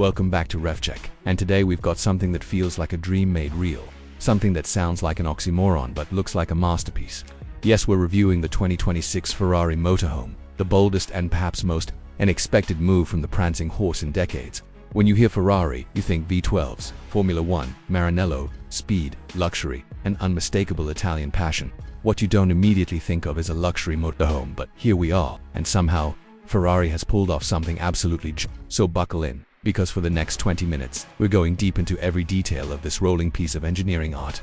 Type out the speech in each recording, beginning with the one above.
Welcome back to RevCheck, and today we've got something that feels like a dream made real. Something that sounds like an oxymoron but looks like a masterpiece. Yes, we're reviewing the 2026 Ferrari Motorhome, the boldest and perhaps most unexpected move from the prancing horse in decades. When you hear Ferrari, you think V12s, Formula One, Maranello, speed, luxury, and unmistakable Italian passion. What you don't immediately think of is a luxury motorhome, but here we are, and somehow, Ferrari has pulled off something absolutely so buckle in, because for the next 20 minutes, we're going deep into every detail of this rolling piece of engineering art.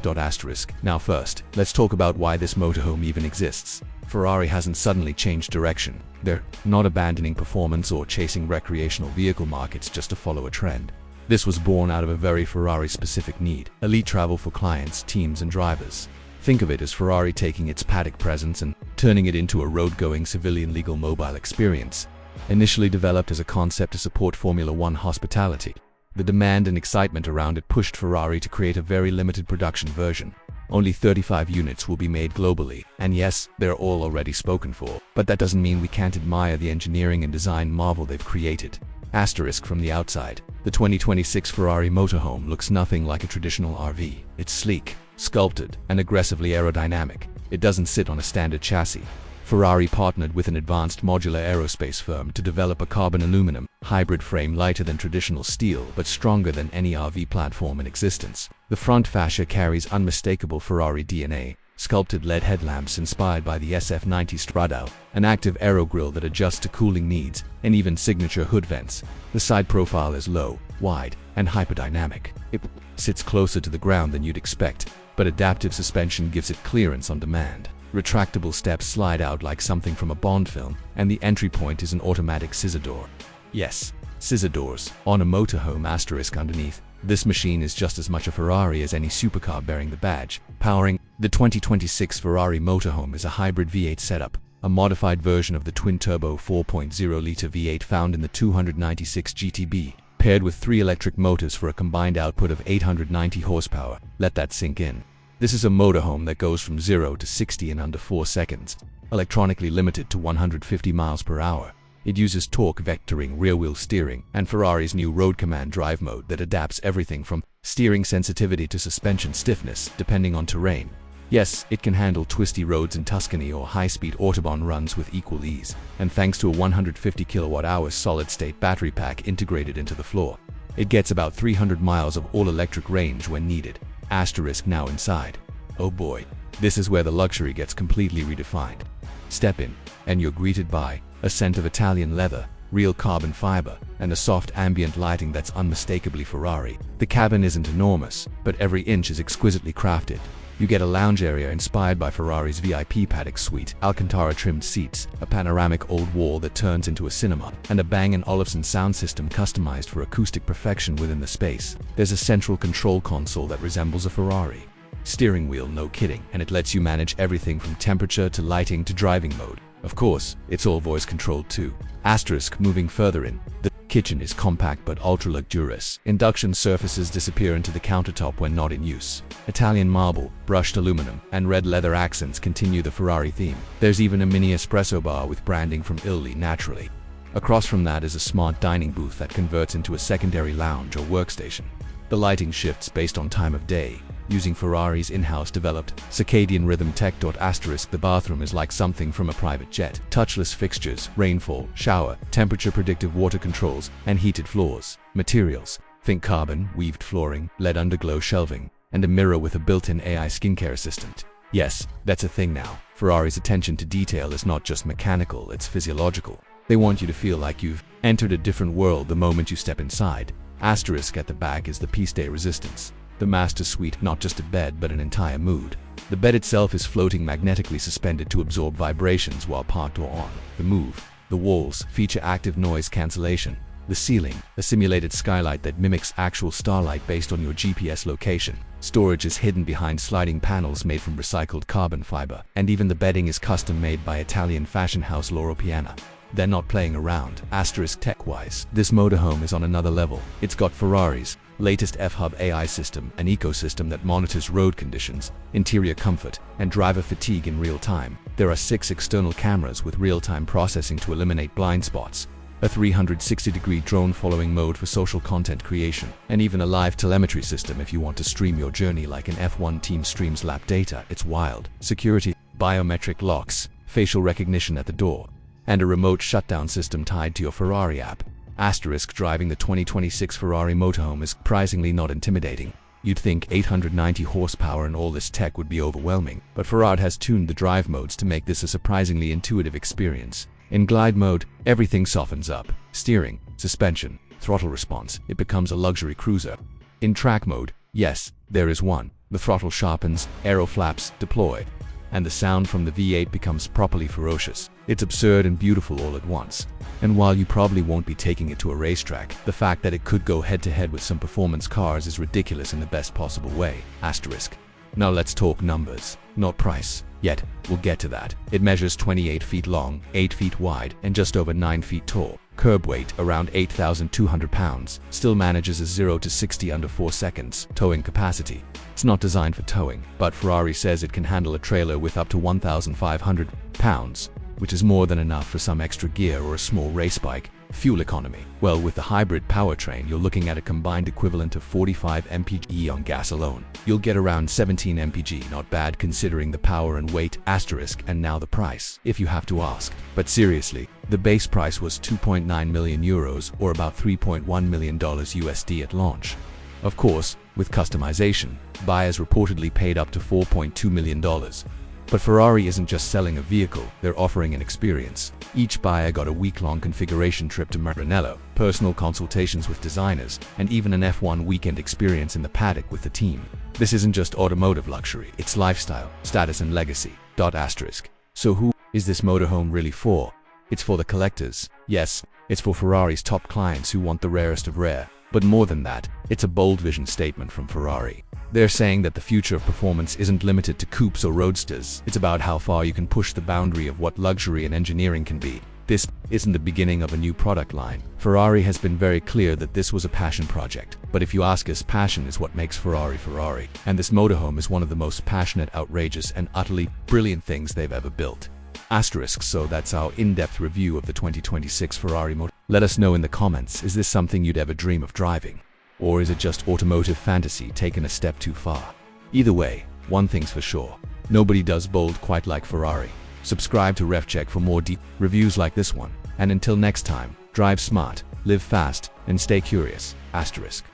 Now first, let's talk about why this motorhome even exists. Ferrari hasn't suddenly changed direction. They're not abandoning performance or chasing recreational vehicle markets just to follow a trend. This was born out of a very Ferrari-specific need: elite travel for clients, teams, and drivers. Think of it as Ferrari taking its paddock presence and turning it into a road-going civilian legal mobile experience. Initially developed as a concept to support Formula One hospitality, the demand and excitement around it pushed Ferrari to create a very limited production version. Only 35 units will be made globally, and yes, they're all already spoken for, but that doesn't mean we can't admire the engineering and design marvel they've created. Asterisk from the outside, the 2026 Ferrari Motorhome looks nothing like a traditional RV. It's sleek, sculpted, and aggressively aerodynamic. It doesn't sit on a standard chassis. Ferrari partnered with an advanced modular aerospace firm to develop a carbon aluminum hybrid frame lighter than traditional steel but stronger than any RV platform in existence. The front fascia carries unmistakable Ferrari DNA, sculpted LED headlamps inspired by the SF90 Stradale, an active aero grille that adjusts to cooling needs, and even signature hood vents. The side profile is low, wide, and hyperdynamic. It sits closer to the ground than you'd expect, but adaptive suspension gives it clearance on demand. Retractable steps slide out like something from a Bond film, and the entry point is an automatic scissor door. Yes, scissor doors. On a motorhome asterisk underneath, this machine is just as much a Ferrari as any supercar bearing the badge. Powering the 2026 Ferrari Motorhome is a hybrid V8 setup, a modified version of the twin-turbo 4.0-liter V8 found in the 296 GTB, paired with 3 electric motors for a combined output of 890 horsepower. Let that sink in. This is a motorhome that goes from 0 to 60 in under 4 seconds, electronically limited to 150 miles per hour. It uses torque vectoring, rear-wheel steering, and Ferrari's new Road Command drive mode that adapts everything from steering sensitivity to suspension stiffness, depending on terrain. Yes, it can handle twisty roads in Tuscany or high-speed autobahn runs with equal ease, and thanks to a 150 kilowatt-hour solid-state battery pack integrated into the floor, it gets about 300 miles of all-electric range when needed. Asterisk now inside. Oh boy, this is where the luxury gets completely redefined. Step in, and you're greeted by a scent of Italian leather, real carbon fiber, and a soft ambient lighting that's unmistakably Ferrari. The cabin isn't enormous, but every inch is exquisitely crafted. You get a lounge area inspired by Ferrari's VIP paddock suite, Alcantara-trimmed seats, a panoramic old wall that turns into a cinema, and a Bang & Olufsen sound system customized for acoustic perfection within the space. There's a central control console that resembles a Ferrari steering wheel, no kidding, and it lets you manage everything from temperature to lighting to driving mode. Of course, it's all voice controlled too. Asterisk moving further in. The kitchen is compact but ultra luxurious. Induction surfaces disappear into the countertop when not in use. Italian marble, brushed aluminum, and red leather accents continue the Ferrari theme. There's even a mini espresso bar with branding from Italy naturally. Across from that is a smart dining booth that converts into a secondary lounge or workstation. The lighting shifts based on time of day, using Ferrari's in-house developed circadian rhythm tech. Asterisk the bathroom is like something from a private jet. Touchless fixtures, rainfall, shower, temperature predictive water controls, and heated floors. Materials: think carbon, weaved flooring, LED underglow shelving, and a mirror with a built-in AI skincare assistant. Yes, that's a thing now. Ferrari's attention to detail is not just mechanical, it's physiological. They want you to feel like you've entered a different world the moment you step inside. Asterisk at the back is the piece de resistance. The master suite, not just a bed but an entire mood. The bed itself is floating magnetically suspended to absorb vibrations while parked or on the move. The walls feature active noise cancellation. The ceiling, a simulated skylight that mimics actual starlight based on your GPS location. Storage is hidden behind sliding panels made from recycled carbon fiber. And even the bedding is custom made by Italian fashion house Loro Piana. They're not playing around. Asterisk tech-wise, this motorhome is on another level. It's got Ferrari's latest F-Hub AI system, an ecosystem that monitors road conditions, interior comfort, and driver fatigue in real time. There are 6 external cameras with real-time processing to eliminate blind spots. a 360-degree drone following mode for social content creation, and even a live telemetry system if you want to stream your journey like an F1 team streams lap data. It's wild. Security, biometric locks, facial recognition at the door, and a remote shutdown system tied to your Ferrari app. Asterisk driving the 2026 Ferrari Motorhome is surprisingly not intimidating. You'd think 890 horsepower and all this tech would be overwhelming, but Ferrari has tuned the drive modes to make this a surprisingly intuitive experience. In glide mode, everything softens up. Steering, suspension, throttle response, it becomes a luxury cruiser. In track mode, yes, there is one. The throttle sharpens, aero flaps deploy, and the sound from the V8 becomes properly ferocious. It's absurd and beautiful all at once. And while you probably won't be taking it to a racetrack, the fact that it could go head-to-head with some performance cars is ridiculous in the best possible way. Asterisk. Now let's talk numbers, not price. Yet, we'll get to that. It measures 28 feet long, 8 feet wide, and just over 9 feet tall. Curb weight around 8,200 pounds, still manages a 0 to 60 under 4 seconds. Towing capacity. It's not designed for towing, but Ferrari says it can handle a trailer with up to 1,500 pounds, which is more than enough for some extra gear or a small race bike. Fuel economy. Well, with the hybrid powertrain, you're looking at a combined equivalent of 45 mpg on gas alone. You'll get around 17 mpg, not bad considering the power and weight. Asterisk, and now the price, if you have to ask. But seriously, the base price was 2.9 million euros or about $3.1 million USD at launch. Of course, with customization, buyers reportedly paid up to $4.2 million. But Ferrari isn't just selling a vehicle, they're offering an experience. Each buyer got a week-long configuration trip to Maranello, personal consultations with designers, and even an F1 weekend experience in the paddock with the team. This isn't just automotive luxury, it's lifestyle, status and legacy. Asterisk. So who is this motorhome really for? It's for the collectors. Yes, it's for Ferrari's top clients who want the rarest of rare. But more than that, it's a bold vision statement from Ferrari. They're saying that the future of performance isn't limited to coupes or roadsters. It's about how far you can push the boundary of what luxury and engineering can be. This isn't the beginning of a new product line. Ferrari has been very clear that this was a passion project. But if you ask us, passion is what makes Ferrari Ferrari. And this motorhome is one of the most passionate, outrageous, and utterly brilliant things they've ever built. Asterisk. So that's our in-depth review of the 2026 Ferrari Motorhome. Let us know in the comments, is this something you'd ever dream of driving? Or is it just automotive fantasy taken a step too far? Either way, one thing's for sure, nobody does bold quite like Ferrari. Subscribe to RevCheck for more deep reviews like this one. And until next time, drive smart, live fast, and stay curious. Asterisk.